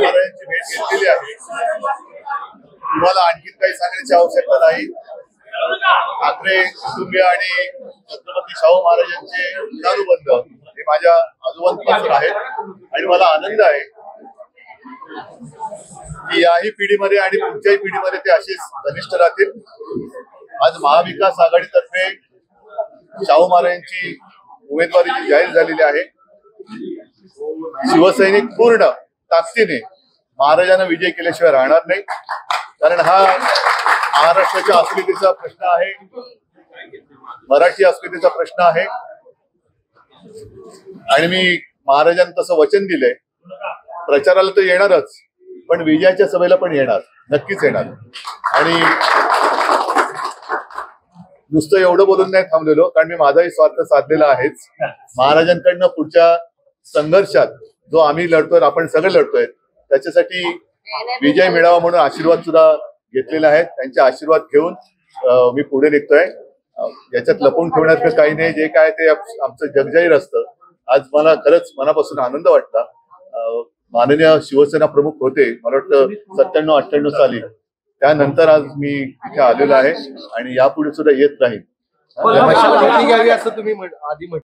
महाराजांची भेट घेतलेली आहे. तुम्हाला आणखी काही सांगण्याची आवश्यकता नाही. ठाकरे कुटुंबीय आणि छत्रपती शाहू महाराजांचे ऋणानुबंध हे माझ्या आजोबांपासून आहेत आणि मला आनंद आहे की याही पिढीमध्ये आणि पुढच्याही पिढीमध्ये ते असेच घनिष्ठ राहतील. आज महाविकास आघाडीतर्फे शाहू महाराजांची उमेदवारी जाहीर झालेली आहे. शिवसैनिक पूर्ण ताकदीने महाराजांना विजय केल्याशिवाय राहणार नाही, कारण हा महाराष्ट्राच्या अस्मितेचा प्रश्न आहे, मराठी अस्मितेचा प्रश्न आहे. आणि मी महाराजांना तसं वचन दिलंय, प्रचाराला तर येणारच पण विजयाच्या सभेला पण येणार, नक्कीच येणार. आणि नुसतं एवढं बोलून नाही थांबलेलो, कारण मी माझाही स्वार्थ साधलेला आहेच. महाराजांकडनं पुढच्या संघर्षात जो आम्ही लढतोय, आपण सगळे लढतोय, त्याच्यासाठी विजय मिळावा म्हणून आशीर्वाद सुद्धा घेतलेला आहे. त्यांचे आशीर्वाद घेऊन मी पुढे निघतोय. याच्यात लपवून ठेवण्याचं काही नाही. जे काय ते आमचं जगजाहीर असतं. आज मला खरंच मनापासून आनंद वाटला. माननीय शिवसेना प्रमुख होते, मला वाटतं 97-98 साली, त्यानंतर आज मी इथे आलेलो आहे आणि यापुढे सुद्धा येत राहील. घ्यावी असं तुम्ही आधी